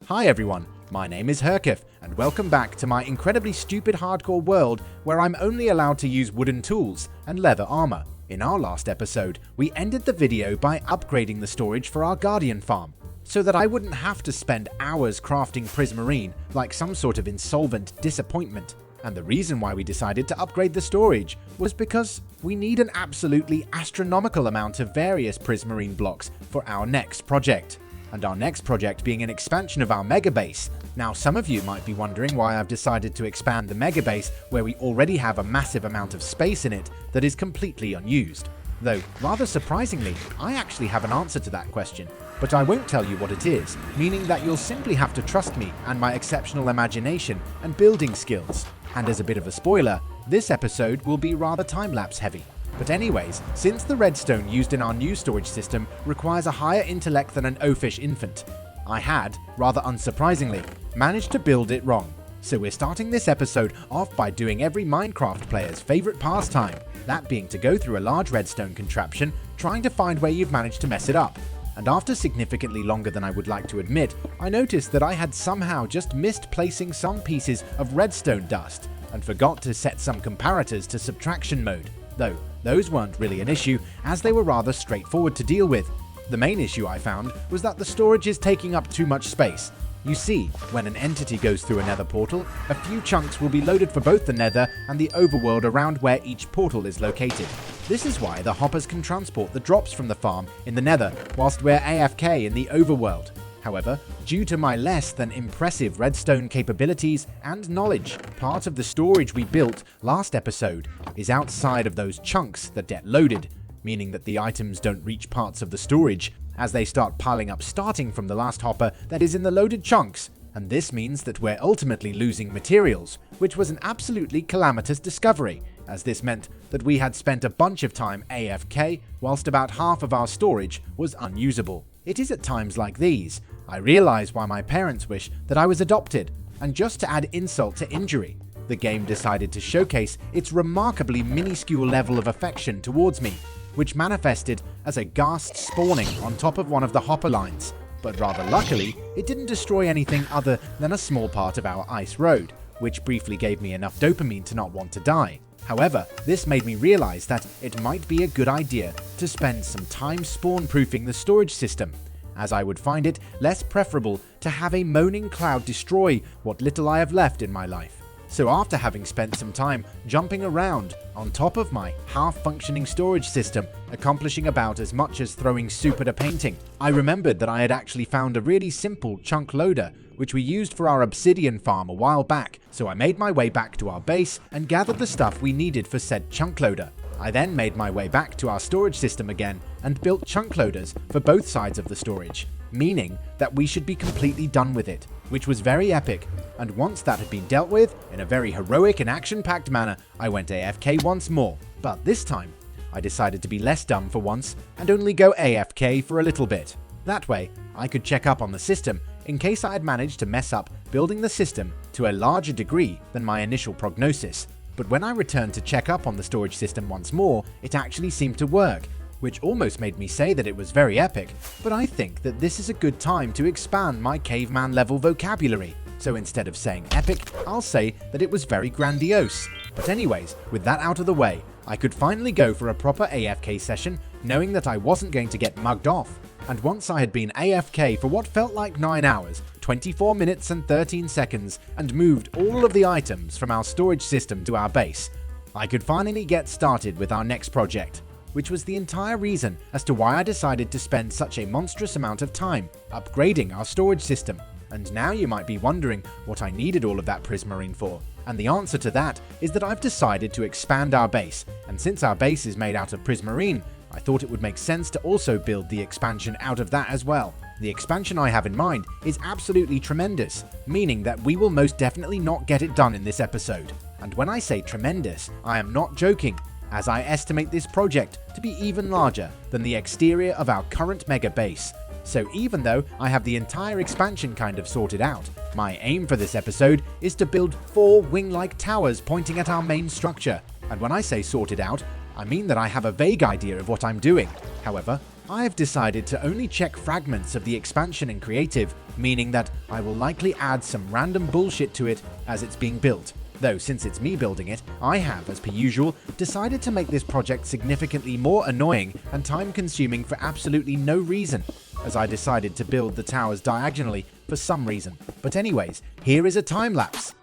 Hi everyone, my name is Herkeph, and welcome back to my incredibly stupid hardcore world where I'm only allowed to use wooden tools and leather armor. In our last episode, we ended the video by upgrading the storage for our guardian farm, so that I wouldn't have to spend hours crafting prismarine like some sort of insolvent disappointment. And the reason why we decided to upgrade the storage was because we need an absolutely astronomical amount of various prismarine blocks for our next project. And our next project being an expansion of our mega base. Now some of you might be wondering why I've decided to expand the mega base where we already have a massive amount of space in it that is completely unused. Though, rather surprisingly, I actually have an answer to that question, but I won't tell you what it is, meaning that you'll simply have to trust me and my exceptional imagination and building skills. And as a bit of a spoiler, this episode will be rather time-lapse heavy. But anyways, since the redstone used in our new storage system requires a higher intellect than an oafish infant, I had, rather unsurprisingly, managed to build it wrong. So we're starting this episode off by doing every Minecraft player's favorite pastime, that being to go through a large redstone contraption, trying to find where you've managed to mess it up. And after significantly longer than I would like to admit, I noticed that I had somehow just missed placing some pieces of redstone dust, and forgot to set some comparators to subtraction mode, though those weren't really an issue as they were rather straightforward to deal with. The main issue I found was that the storage is taking up too much space. You see, when an entity goes through a nether portal, a few chunks will be loaded for both the nether and the overworld around where each portal is located. This is why the hoppers can transport the drops from the farm in the nether whilst we're AFK in the overworld. However, due to my less than impressive redstone capabilities and knowledge, part of the storage we built last episode is outside of those chunks that get loaded, meaning that the items don't reach parts of the storage as they start piling up starting from the last hopper that is in the loaded chunks, and this means that we're ultimately losing materials, which was an absolutely calamitous discovery, as this meant that we had spent a bunch of time AFK whilst about half of our storage was unusable. It is at times like these I realize why my parents wish that I was adopted, and just to add insult to injury, the game decided to showcase its remarkably minuscule level of affection towards me, which manifested as a ghast spawning on top of one of the hopper lines, but rather luckily, it didn't destroy anything other than a small part of our ice road, which briefly gave me enough dopamine to not want to die. However, this made me realize that it might be a good idea to spend some time spawn-proofing the storage system, as I would find it less preferable to have a moaning cloud destroy what little I have left in my life. So after having spent some time jumping around on top of my half-functioning storage system, accomplishing about as much as throwing soup at a painting, I remembered that I had actually found a really simple chunk loader which we used for our obsidian farm a while back, so I made my way back to our base and gathered the stuff we needed for said chunk loader. I then made my way back to our storage system again and built chunk loaders for both sides of the storage, meaning that we should be completely done with it, which was very epic. And once that had been dealt with, in a very heroic and action-packed manner, I went AFK once more. But this time, I decided to be less dumb for once and only go AFK for a little bit. That way, I could check up on the system in case I had managed to mess up building the system to a larger degree than my initial prognosis. But when I returned to check up on the storage system once more, it actually seemed to work, which almost made me say that it was very epic, but I think that this is a good time to expand my caveman level vocabulary. So instead of saying epic, I'll say that it was very grandiose. But anyways, with that out of the way, I could finally go for a proper AFK session, knowing that I wasn't going to get mugged off. And once I had been AFK for what felt like 9 hours, 24 minutes and 13 seconds, and moved all of the items from our storage system to our base, I could finally get started with our next project, which was the entire reason as to why I decided to spend such a monstrous amount of time upgrading our storage system. And now you might be wondering what I needed all of that prismarine for, and the answer to that is that I've decided to expand our base, and since our base is made out of prismarine, I thought it would make sense to also build the expansion out of that as well. The expansion I have in mind is absolutely tremendous, meaning that we will most definitely not get it done in this episode. And when I say tremendous, I am not joking, as I estimate this project to be even larger than the exterior of our current mega base. So even though I have the entire expansion kind of sorted out, my aim for this episode is to build 4 wing-like towers pointing at our main structure. And when I say sorted out, I mean that I have a vague idea of what I'm doing. However, I have decided to only check fragments of the expansion in creative, meaning that I will likely add some random bullshit to it as it's being built. Though since it's me building it, I have, as per usual, decided to make this project significantly more annoying and time-consuming for absolutely no reason, as I decided to build the towers diagonally for some reason. But anyways, here is a time-lapse.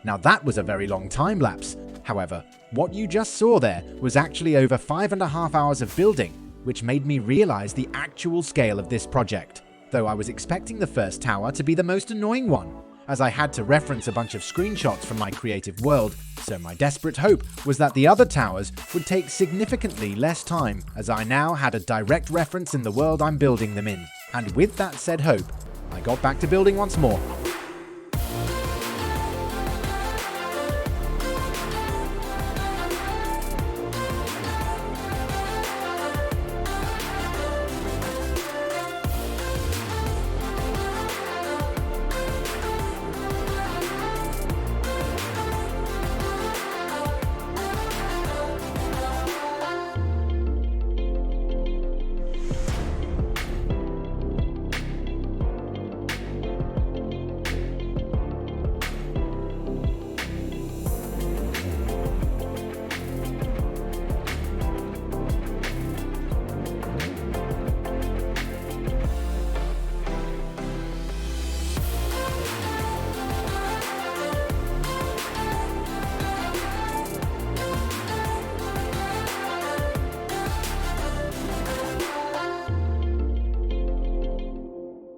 Now that was a very long time lapse. However, what you just saw there was actually over 5.5 hours of building, which made me realize the actual scale of this project. Though I was expecting the first tower to be the most annoying one, as I had to reference a bunch of screenshots from my creative world, so my desperate hope was that the other towers would take significantly less time, as I now had a direct reference in the world I'm building them in. And with that said hope, I got back to building once more.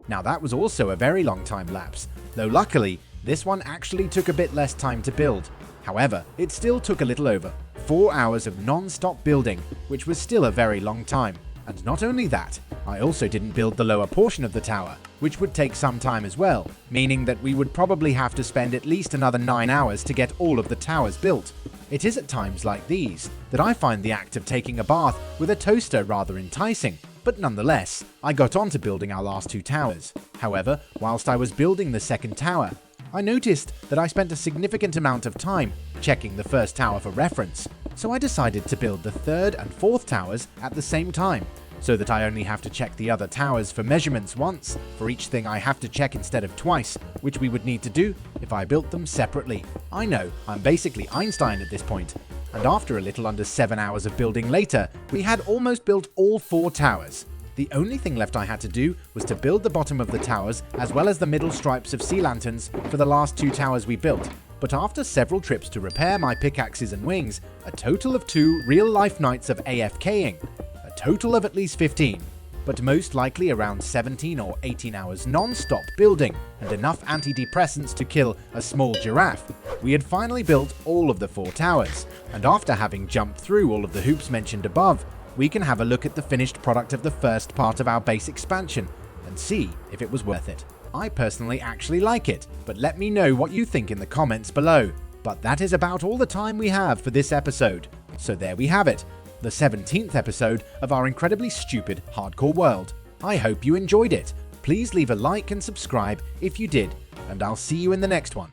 Now that was also a very long time lapse, though luckily, this one actually took a bit less time to build. However, it still took a little over 4 hours of non-stop building, which was still a very long time. And not only that, I also didn't build the lower portion of the tower, which would take some time as well, meaning that we would probably have to spend at least another 9 hours to get all of the towers built. It is at times like these that I find the act of taking a bath with a toaster rather enticing, but nonetheless, I got on to building our last 2 towers. However, whilst I was building the second tower, I noticed that I spent a significant amount of time checking the first tower for reference, so I decided to build the third and fourth towers at the same time, so that I only have to check the other towers for measurements once for each thing I have to check instead of twice, which we would need to do if I built them separately. I know, I'm basically Einstein at this point, and after a little under 7 hours of building later, we had almost built all 4 towers. The only thing left I had to do was to build the bottom of the towers as well as the middle stripes of sea lanterns for the last 2 towers we built. But after several trips to repair my pickaxes and wings, a total of 2 real-life nights of AFKing, a total of at least 15, but most likely around 17 or 18 hours non-stop building, and enough antidepressants to kill a small giraffe, we had finally built all of the 4 towers, and after having jumped through all of the hoops mentioned above, we can have a look at the finished product of the first part of our base expansion, and see if it was worth it. I personally actually like it, but let me know what you think in the comments below. But that is about all the time we have for this episode. So there we have it, the 17th episode of our incredibly stupid hardcore world. I hope you enjoyed it. Please leave a like and subscribe if you did, and I'll see you in the next one.